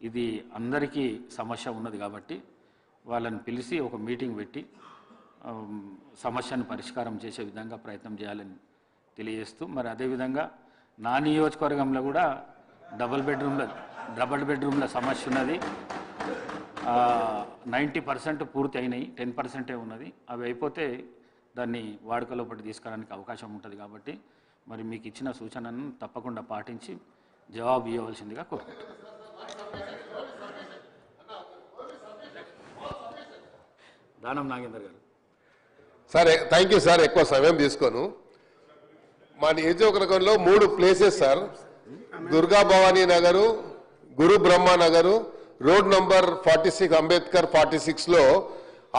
ఇది అందరికీ సమస్య ఉన్నది కాబట్టి వాళ్ళని పిలిచి ఒక మీటింగ్ పెట్టి సమస్యను పరిష్కారం చేసే విధంగా ప్రయత్నం చేయాలని తెలియజేస్తూ, మరి అదేవిధంగా నా నియోజకవర్గంలో కూడా డబుల్ బెడ్రూమ్ల సమస్య ఉన్నది. 90% పూర్తి అయినాయి, 10% ఉన్నది. అవి అయిపోతే దాన్ని వాడుకలోపటి తీసుకురావడానికి అవకాశం ఉంటుంది కాబట్టి మరి మీకు ఇచ్చిన సూచనను తప్పకుండా పాటించి జవాబు ఇవ్వవలసిందిగా కోరుకుంటున్నాను. దానం నాగేందర్ గారు. Sir thank you sir. ఎక్కువ సమయం తీసుకోను. మా నియోజకవర్గంలో 3 places sir, Durga Bhavani Nagar, Guru Brahma Nagar, road number 46 Ambedkar 46లో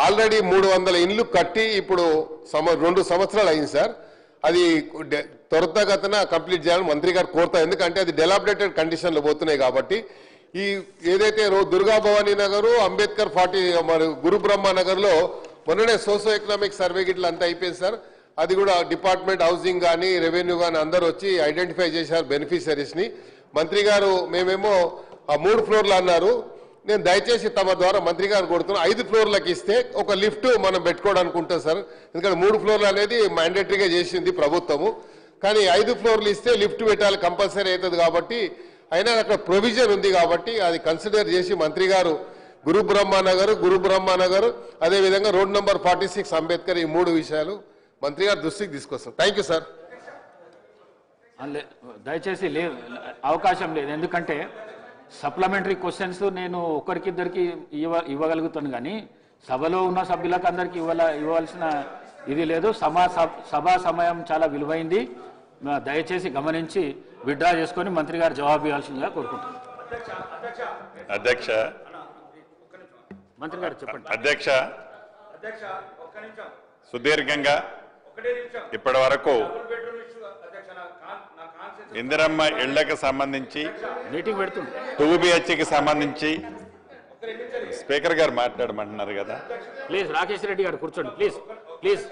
ఆల్రెడీ 300 ఇండ్లు కట్టి ఇప్పుడు 2 సంవత్సరాలు అయింది సార్. అది త్వరితగతిన కంప్లీట్ చేయాలని మంత్రి గారు కోరుతారు. ఎందుకంటే అది డెలాబరేటెడ్ కండిషన్లో పోతున్నాయి కాబట్టి. ఈ ఏదైతే దుర్గా భవానీ నగరు, అంబేద్కర్ 40 మరియు గురు బ్రహ్మ నగర్లో మొన్ననే సోషో ఎకనామిక్ సర్వే గిట్ల అంతా అయిపోయింది సార్. అది కూడా డిపార్ట్మెంట్ హౌసింగ్ కానీ రెవెన్యూ కానీ అందరూ వచ్చి ఐడెంటిఫై చేశారు బెనిఫిషరీస్ని. మంత్రి గారు మేమేమో ఆ 3 ఫ్లోర్లు అన్నారు. నేను దయచేసి తమ ద్వారా మంత్రి గారు కొడుతున్నా 5 ఫ్లోర్లకు ఇస్తే ఒక లిఫ్ట్ మనం పెట్టుకోవడానికి ఉంటుంది సార్. ఎందుకంటే 3 ఫ్లోర్లు అనేది మ్యాండేటరీగా చేసింది ప్రభుత్వము. కానీ 5 ఫ్లోర్లు ఇస్తే లిఫ్ట్ పెట్టాలి కంపల్సరీ అవుతుంది కాబట్టి, అయినా అక్కడ ప్రొవిజన్ ఉంది కాబట్టి అది కన్సిడర్ చేసి మంత్రి గారు గురు బ్రహ్మ నగర్ అదేవిధంగా రోడ్ నంబర్ 46 అంబేద్కర్ ఈ 3 విషయాలు మంత్రి గారు దృష్టికి తీసుకొస్తాం. Thank you sir. దయచేసి అవకాశం లేదు, ఎందుకంటే సప్లిమెంటరీ క్వశ్చన్స్ నేను ఒకరికిద్దరికి ఇవ్వగలుగుతాను కానీ సభలో ఉన్న సభ్యులకు అందరికీ ఇవ్వవలసిన ఇది లేదు. సభా సమయం చాలా విలువైంది. దయచేసి గమనించి విత్డ్రా చేసుకొని మంత్రి గారు జవాబు ఇవ్వాల్సిందిగా కోరుకుంటున్నాను. అధ్యక్ష, మంత్రి గారు చెప్పండి. అధ్యక్ష, సుదీర్ఘంగా ఇప్పటి వరకు ఇందిరమ్మ ఇళ్లకు సంబంధించి మీటింగ్ పెడుతుంది 2BHకి సంబంధించి స్పీకర్ గారు మాట్లాడమంటున్నారు కదా. ప్లీజ్ రాకేష్ రెడ్డి గారు కూర్చోండి ప్లీజ్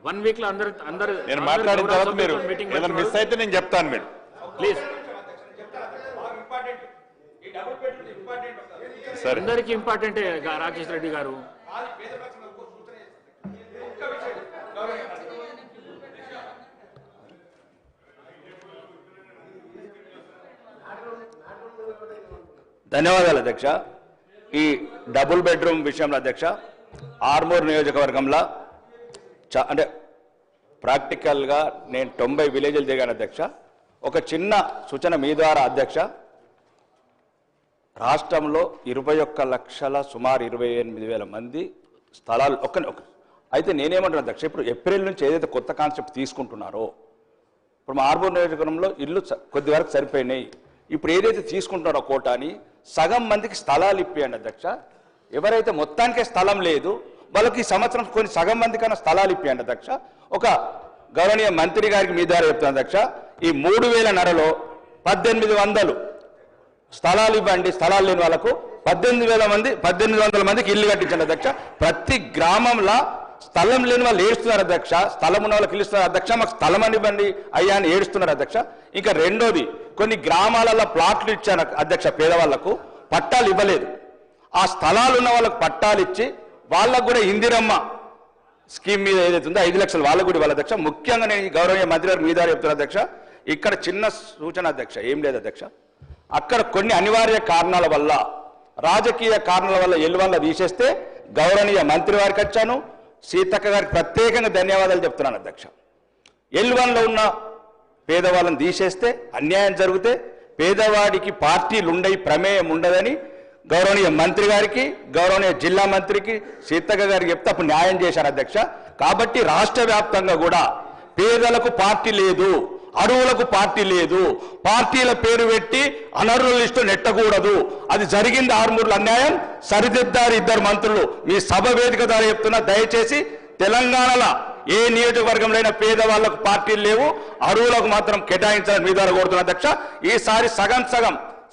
1 వీక్ లో అందరు నేను మాట్లాడిన తర్వాత మీరు ఏదైనా మిస్ అయితే నేను చెప్తాను. మీరు ప్లీజ్ సరే, అందరికి ఇంపార్టెంటే రాకేష్ రెడ్డి గారు. ధన్యవాదాలు అధ్యక్ష. ఈ డబుల్ బెడ్రూమ్ విషయంలో అధ్యక్ష ఆర్మూర్ నియోజకవర్గంలో అంటే ప్రాక్టికల్గా నేను 90 విలేజ్లు తిరిగాను అధ్యక్ష. ఒక చిన్న సూచన మీ ద్వారా అధ్యక్ష, రాష్ట్రంలో 21 లక్షల సుమారు 28,000 మంది స్థలాలు అయితే నేనేమంటున్నా అధ్యక్ష, ఇప్పుడు ఏప్రిల్ నుంచి ఏదైతే కొత్త కాన్సెప్ట్ తీసుకుంటున్నారో ఇప్పుడు మా ఆర్మూర్ నియోజకవర్గంలో ఇల్లు కొద్ది వరకు సరిపోయినాయి. ఇప్పుడు ఏదైతే తీసుకుంటున్నారో కోటాని సగం మందికి స్థలాలు ఇప్పియండి అధ్యక్ష. ఎవరైతే మొత్తానికే స్థలం లేదు వాళ్ళకి ఈ సంవత్సరం కొన్ని సగం మంది కన్నా స్థలాలు ఇప్పియండి అధ్యక్ష. ఒక గౌరవనీయ మంత్రి గారికి మీ ద్వారా చెప్తాను అధ్యక్ష, ఈ 3,000 1800 స్థలాలు ఇవ్వండి. స్థలాలు లేని వాళ్ళకు 1800 మందికి ఇల్లు కట్టించండి అధ్యక్ష. ప్రతి గ్రామంలో స్థలం లేని వాళ్ళు ఏడుస్తున్నారు అధ్యక్ష, స్థలం ఉన్న వాళ్ళకి ఇల్లుస్తున్నారు అధ్యక్ష, మాకు స్థలం అని ఇవ్వండి అయ్యా అని ఏడుస్తున్నారు అధ్యక్ష. ఇంకా రెండోది, కొన్ని గ్రామాలలో ప్లాట్లు ఇచ్చాను అధ్యక్ష, పేదవాళ్లకు పట్టాలు ఇవ్వలేదు. ఆ స్థలాలు ఉన్న వాళ్ళకు పట్టాలు ఇచ్చి వాళ్ళకు కూడా ఇందిరమ్మ స్కీమ్ మీద ఏదైతే ఉందో 5 లక్షలు వాళ్ళకు కూడా ఇవ్వాలి అధ్యక్ష. ముఖ్యంగా నేను ఈ గౌరవనీయ మంత్రి గారు మీ ద్వారా చెప్తున్నా అధ్యక్ష, ఇక్కడ చిన్న సూచన అధ్యక్ష, ఏం లేదు అధ్యక్ష, అక్కడ కొన్ని అనివార్య కారణాల వల్ల రాజకీయ కారణాల వల్ల ఎల్లువల్ల తీసేస్తే గౌరవనీయ మంత్రి వారికి వచ్చాను, సీతక్క గారికి ప్రత్యేకంగా ధన్యవాదాలు చెప్తున్నాను అధ్యక్ష. ఎల్లువన్లో ఉన్న పేదవాళ్ళని తీసేస్తే అన్యాయం జరిగితే పేదవాడికి పార్టీలు ఉండయి, ప్రమేయం ఉండదని గౌరవనీయ మంత్రి గారికి గౌరవనీయ జిల్లా మంత్రికి సీతక్క గారికి చెప్తే అప్పుడు న్యాయం చేశారు అధ్యక్ష. కాబట్టి రాష్ట్ర వ్యాప్తంగా కూడా పేదలకు పార్టీ లేదు, అరువులకు పార్టీ లేదు, పార్టీల పేరు పెట్టి అనర్హుల లిస్టు నెట్టకూడదు. అది జరిగింది ఆర్మూర్లో అన్యాయం, సరిదిద్దారు 2 మంత్రులు. మీ సభ వేదిక ద్వారా చెప్తున్నా, దయచేసి తెలంగాణలో ఏ నియోజకవర్గంలో పేదవాళ్లకు పార్టీలు లేవు, అరువులకు మాత్రం కేటాయించాలని మీ ద్వారా కోరుతున్నా అధ్యక్ష. ఈసారి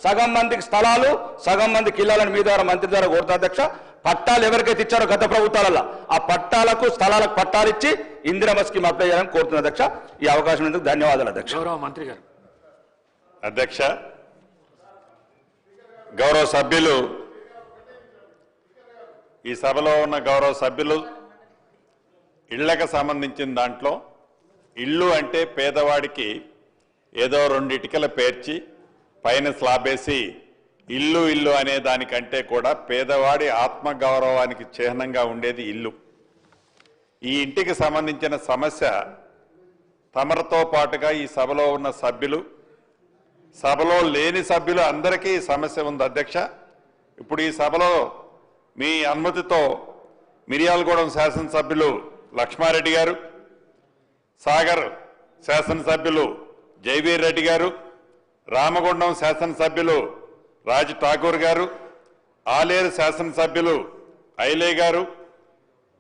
సగం మందికి స్థలాలు, సగం మందికి ఇళ్లను మీ ద్వారా మంత్రి ద్వారా కోరుతున్నా అధ్యక్ష. పట్టాలు ఎవరికైతే ఇచ్చారో గత ప్రభుత్వాలలో ఆ పట్టాలకు స్థలాలకు పట్టాలు ఇచ్చి ఇందిరమ్మ స్కీమ్ అప్లై చేయాలని కోరుతున్నా అధ్యక్ష. ఈ అవకాశం ఎందుకు ధన్యవాదాలు అధ్యక్ష. గౌరవ మంత్రి గారు. అధ్యక్ష, గౌరవ సభ్యులు ఈ సభలో ఉన్న గౌరవ సభ్యులు ఇళ్లకు సంబంధించిన దాంట్లో ఇల్లు అంటే పేదవాడికి ఏదో 2 ఇటుకలు పేర్చి పైన స్లాబ్ వేసి ఇల్లు ఇల్లు అనే దానికంటే కూడా పేదవాడి ఆత్మగౌరవానికి చిహ్నంగా ఉండేది ఇల్లు. ఈ ఇంటికి సంబంధించిన సమస్య తమరితో పాటుగా ఈ సభలో ఉన్న సభ్యులు, సభలో లేని సభ్యులు అందరికీ ఈ సమస్య ఉంది అధ్యక్ష. ఇప్పుడు ఈ సభలో మీ అనుమతితో మిర్యాలగూడెం శాసనసభ్యులు లక్ష్మారెడ్డి గారు, సాగర్ శాసనసభ్యులు జైవీర్ రెడ్డి గారు, రామగుండం శాసనసభ్యులు రాజ్ ఠాకూర్ గారు, ఆలేరు శాసనసభ్యులు ఐలే గారు,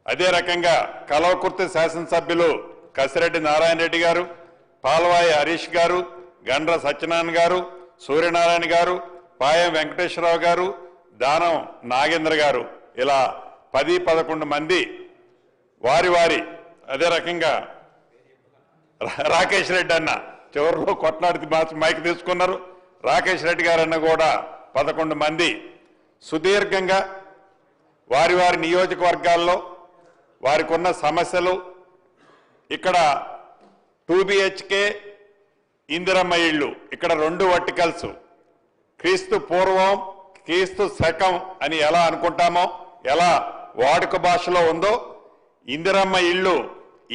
అదే రకంగా కల్వకుర్తి శాసనసభ్యులు కసిరెడ్డి నారాయణ రెడ్డి గారు, పాల్వాయి హరీష్ గారు, గండ్ర సత్యనారాయణ గారు, సూర్యనారాయణ గారు, పాయం వెంకటేశ్వరరావు గారు, దానం నాగేంద్ర గారు, ఇలా 10-11 మంది వారి అదే రకంగా రాకేష్ రెడ్డి అన్న చివరిలో కొట్లాడి మైక్ తీసుకున్నారు. రాకేష్ రెడ్డి గారు అన్న కూడా 11 మంది సుదీర్ఘంగా వారి నియోజకవర్గాల్లో వారికి ఉన్న సమస్యలు, ఇక్కడ 2 BHK ఇందిరమ్మ ఇళ్ళు, ఇక్కడ 2 వర్టికల్స్, క్రీస్తు పూర్వం క్రీస్తు శకం అని ఎలా అనుకుంటామో, ఎలా వాడుక భాషలో ఉందో ఇందిరమ్మ ఇళ్ళు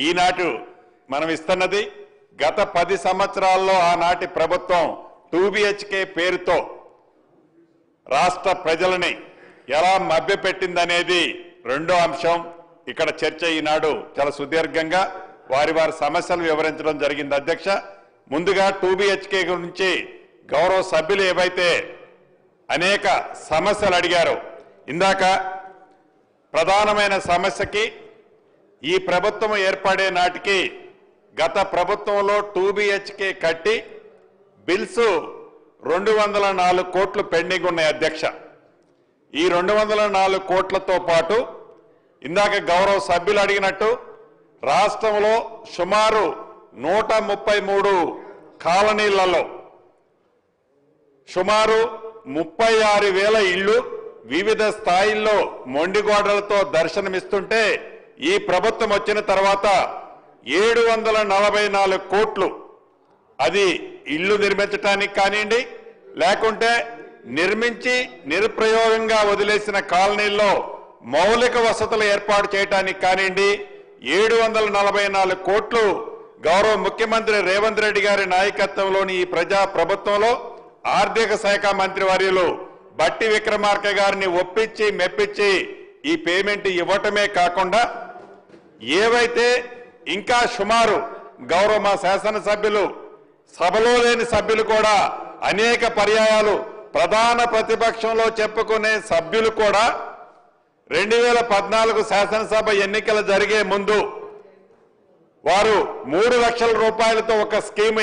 ఈనాటి మనం ఇస్తున్నది గత 10 సంవత్సరాల్లో ఆనాటి ప్రభుత్వం 2 BHK పేరుతో రాష్ట్ర ప్రజలని ఎలా మభ్యపెట్టిందనేది రెండో అంశం. ఇక్కడ చర్చ ఈనాడు చాలా సుదీర్ఘంగా వారి సమస్యలు వివరించడం జరిగింది అధ్యక్ష. ముందుగా 2 BHK గురించి గౌరవ సభ్యులు ఏవైతే అనేక సమస్యలు అడిగారో, ఇందాక ప్రధానమైన సమస్యకి ఈ ప్రభుత్వం ఏర్పడే నాటికి గత ప్రభుత్వంలో 2 BHK కట్టి బిల్స్ 204 కోట్లు పెండింగ్ ఉన్నాయి అధ్యక్ష. ఈ 204 కోట్లతో పాటు ఇందాక గౌరవ సభ్యులు అడిగినట్టు రాష్ట్రంలో సుమారు 133 కాలనీలలో సుమారు 36,000 ఇళ్లు వివిధ స్థాయిల్లో మొండిగోడలతో దర్శనమిస్తుంటే ఈ ప్రభుత్వం వచ్చిన తర్వాత 744 కోట్లు అది ఇల్లు నిర్మించడానికి కానివ్వండి, లేకుంటే నిర్మించి నిరుప్రయోగంగా వదిలేసిన కాలనీల్లో మౌలిక వసతులు ఏర్పాటు చేయడానికి కానివ్వండి 744 కోట్లు గౌరవ ముఖ్యమంత్రి రేవంత్ రెడ్డి గారి నాయకత్వంలోని ఈ ప్రజా ప్రభుత్వంలో ఆర్థిక శాఖ మంత్రి వర్యులు బట్టి విక్రమార్క గారిని ఒప్పించి మెప్పించి ఈ పేమెంట్ ఇవ్వటమే కాకుండా ఏవైతే ఇంకా సుమారు గౌరవ మా శాసనసభ్యులు సభలో లేని సభ్యులు కూడా అనేక పర్యాయాలు ప్రధాన ప్రతిపక్షంలో చెప్పుకునే సభ్యులు కూడా 2014 శాసనసభ ఎన్నికలు జరిగే ముందు వారు 3 లక్షల రూపాయలతో ఒక స్కీమ్